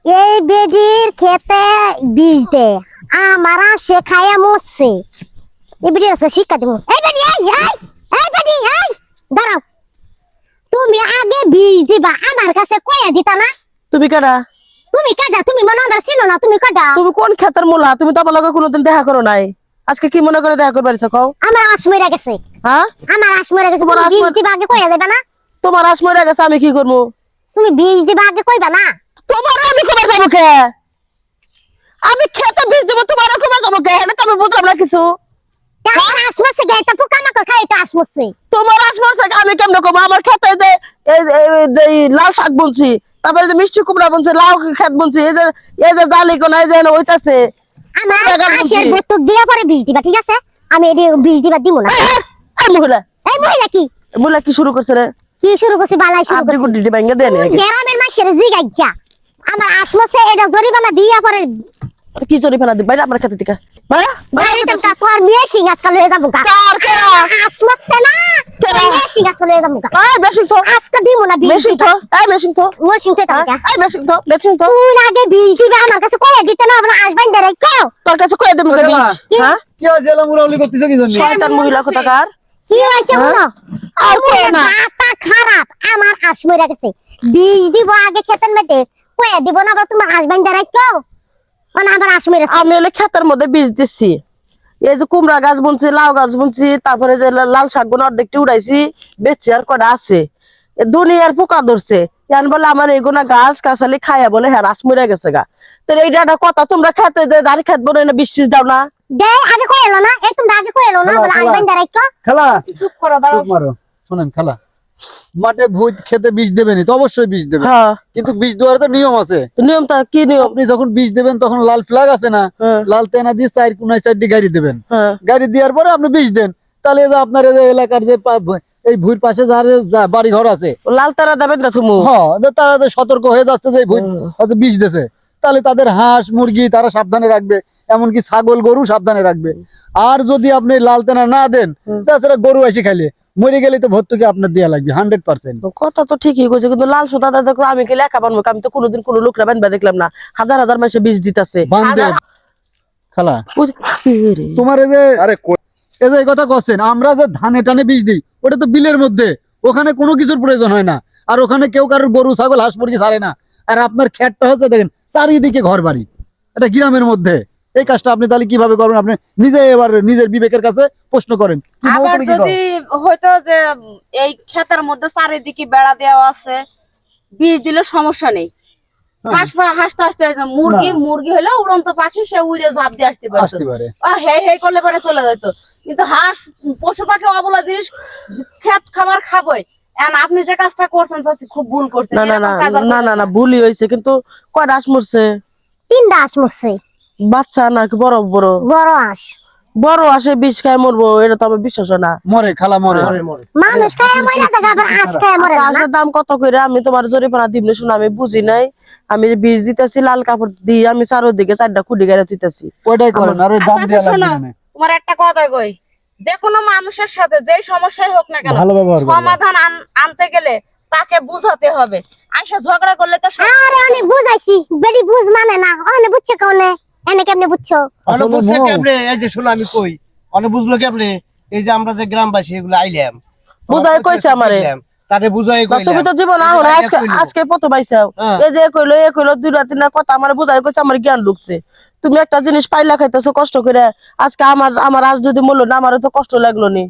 এই বেডির খেতে বীজ দে আমারা শেখায়া মরছে এই বেডি আছে শিক্ষা দিব এই বেডি এই বেডি দাঁড়াও তুমি আগে বীজ দিবা আমার কাছে কইয়া দিতা না তুমি কেডা তুমি মনে আমরা চিনো না তুমি কাটা তুমি কোন ক্ষেতের মোলা তুমি তো আমার লগে কোনোদিন দেখা করো নাই আজকে কি মনে করে দেখা করবার ইচ্ছা কও আমার আশ মরে গেছে হ্যাঁ আমার আশ মরে গেছে তোমার তুমি আশ বীজ দিবা আগে কইয়া দেবা না তোমার আশ মরে গেছে আমি কি করবো তুমি বীজ দিবা আগে কইবা না তোমার আমি কবে যাবো কে আমি খেতে বীজ দেবো তোমার কবে যাবো কে এটা তো আমি বুঝলাম না কিছু আমার আশ মরছে গায়টা পোকা মাকড় খাই তো আশ মরছে তোমার আশ মরছে আমি কেমনে কমো আমার খেতে যে এই লাল শাক বুনছি তারপরে যে মিষ্টি কুমড়া বুনছি লাউ খেত বুনছি এই যে জালি কোন এই যে ওইতাছে আমার আশের বোতক দিয়া পরে বীজ দিবা ঠিক আছে আমি এই বীজ দিবা দিব না এই মহিলা কি শুরু করছে রে কি শুরু করছি বালাই শুরু আপনি করছি গুড্ডি ভাঙা দেন গ্রামের মাছের জিগাইয়া আমার আসমছে এটা জরিমানা দিয়া পরে কি চরি ফেলা দিই বাইরে আমার খেতে থেকে বাইরে বাইরে তো তোর মেশিং আজকাল হয়ে যাবো গা কার কেরা আসমছে না তোর মেশিং আজকাল হয়ে যাবো গা এই মেশিন তো আজকে দিব না বীজ মেশিন তো এই মেশিন তো মেশিং তো এটা এই মেশিন তো তুই আগে বীজ দিবা আমার কাছে কইয়া দিতে না আমরা আসবাইন দেরাই কও তোর কাছে কই দেব কেন হ্যাঁ কি হয়েছে এলা মুরাউলি করতেছো কি জন্য শয়তান মহিলা কোথাকার কি হইছে বলো আর কই না মাথা খারাপ আমার আশ মরে গেছে বীজ দিব আগে খেতেন মেতে কইয়া দিব না আবার তুমি আসবাইন দেরাই কও মানে আবার আশ মরে আমি হলে ক্ষেতের মধ্যে বীজ দিছি এই যে কুমড়া গাছ বুনছি লাউ গাছ বুনছি তারপরে যে লাল শাক গুলো অর্ধেকটি উড়াইছি বেচি আর কটা আছে দুনিয়ার পোকা ধরছে ইয়ান বলে আমার এগুনা গাছ কাছালি খাইয়া বলে হ্যাঁ রাস মরে গেছে গা তো এইটা একটা কথা তোমরা খেতে যে দাঁড়ি খেত বলে না বৃষ্টিস দাও না দে আগে কই এলো না এই তুমি আগে কই এলো না বলে আসবাইন দেরাই কও খালা চুপ করো দাঁড়াও চুপ মারো শুনেন খালা মাঠে ভূত খেতে বীজ দেবেনি তো অবশ্যই বীজ দেবেন হ্যাঁ কিন্তু বীজ দেওয়ার তো নিয়ম আছে নিয়মটা কি নিয়ম আপনি যখন বীজ দেবেন তখন লাল ফ্ল্যাগ আছে না হ্যাঁ। লাল তেনা দিয়ে চার কোনায় চারটি গাড়ি দেবেন হ্যাঁ গাড়ি দেওয়ার পরে আপনি বীজ দেন তাহলে এই যে আপনার এই যে এলাকার যে এই ভুঁইর পাশে যার বাড়ি ঘর আছে লাল তারা দেবেন না তুমি হ্যাঁ তারা তো সতর্ক হয়ে যাচ্ছে যে ভুঁই হয়তো বীজ দেছে তাহলে তাদের হাঁস মুরগি তারা সাবধানে রাখবে এমনকি ছাগল গরু সাবধানে রাখবে আর যদি আপনি লাল তেনা না দেন তাছাড়া গরু এসে খাইলে মরে গেলে তো ভর্তুকি আপনার দেওয়া লাগবে 100%। কথা তো ঠিকই কইছে কিন্তু লাল সুতা দেখো আমি কি লেখা বানবো আমি তো কোনোদিন কোনো লোকরা বানবা দেখলাম না হাজার হাজার মানুষ বীজ দিতেছে বান্ধব খালা তোমার এই যে এই যে এই কথা কছেন আমরা যে ধানে টানে বীজ দিই ওটা তো বিলের মধ্যে ওখানে কোনো কিছুর প্রয়োজন হয় না আর ওখানে কেউ কারোর গরু ছাগল হাঁস মুরগি ছাড়ে না আর আপনার ক্ষেতটা হচ্ছে দেখেন চারিদিকে ঘর বাড়ি এটা গ্রামের মধ্যে এই কাজটা আপনি তাহলে কিভাবে করবেন আপনি নিজে এবার নিজের বিবেকের কাছে প্রশ্ন করেন কি বউ আবার করে কি করো? যদি হয়তো যে এই ক্ষেতের মধ্যে চারিদিকে বেড়া দেওয়া আছে বীজ দিলে সমস্যা নেই হাসতে মুরগি হলে উড়ন্ত পাখি সে উড়ে ঝাঁপ দিয়ে আসতে আসতে পারে হে করলে পরে চলে যেত কিন্তু হাঁস পশু পাখি অবলা জিনিস ক্ষেত খাবার খাবই আপনি যে কাজটা করছেন চাচি খুব ভুল করছেন না না না না না না ভুলই হয়েছে কিন্তু কয়টা হাঁস মরছে তিনটা আশ মরছে বাচ্চা নাকি বড় বড় বড় আশ বড় আসে বিষ খায় মরবো এটা তো আমার বিশ্বাস হয় না মরে খালা মরে মানুষ খায় মরে যায় আবার আশ খায় মরে না আশের দাম কত করে আমি তোমার জরিপানা দিবলে শুনে আমি বুঝি নাই আমি বীজ দিতেছি লাল কাপড় দিয়ে আমি চারোদিকে 4টা খুঁটি গাড়ি দিতেছি ওইটাই করেন আর ওই দাম আচ্ছা, দেওয়া শোনো, লাগবে না তোমার একটা কথা কই যে কোনো মানুষের সাথে যে সমস্যাই হোক না কেন ভালো ব্যবহার করবে। সমাধান আনতে গেলে তাকে বুঝাতে হবে আইসা ঝগড়া করলে তো আরে অনেক বুঝাইছি বেডি বুঝ মানে না অনেক বুঝছে কোনে এনে কেমনে বুঝছো অনেক বুঝছে কেমনে এই যে শোনো আমি কই অনেক বুঝলো কেমনে এই যে আমরা যে গ্রামবাসী এগুলো আইলাম বুঝাই কইছে আমারে তারে বুঝাই না, তুমি তো জীবন আহলে আজকে প্রথম আইসাও হ্যাঁ। এই যে এ কইলো 2-3 কথা আমার বুঝাই কইছে আমার জ্ঞান ঢুকছে তুমি একটা জিনিস পাইলা খাইতেছো কষ্ট করে আজকে আমার আজ যদি মূল্য না আমারও তো কষ্ট লাগলো নি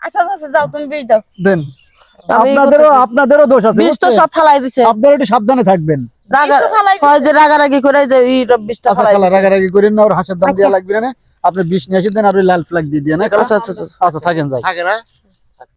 আচ্ছা আচ্ছা যাও তুমি বীজ দাও দেন আমি আপনাদেরও দোষ আছে বিষ তো বুঝছেন? সব ফেলাই দিছে আপনারা একটু সাবধানে থাকবেন হয় যে রাগারাগি করে যে এই বিষটা আচ্ছা ফেলাই খালা দিছে। রাগারাগি করেন না ওর হাঁসের দাম দেওয়া লাগবে না আপনি বিষ নিয়ে আসেন দেন আর ওই লাল ফ্ল্যাগ দিয়ে দিয়ে না আচ্ছা আচ্ছা আচ্ছা আচ্ছা থাকেন যাই থাকে না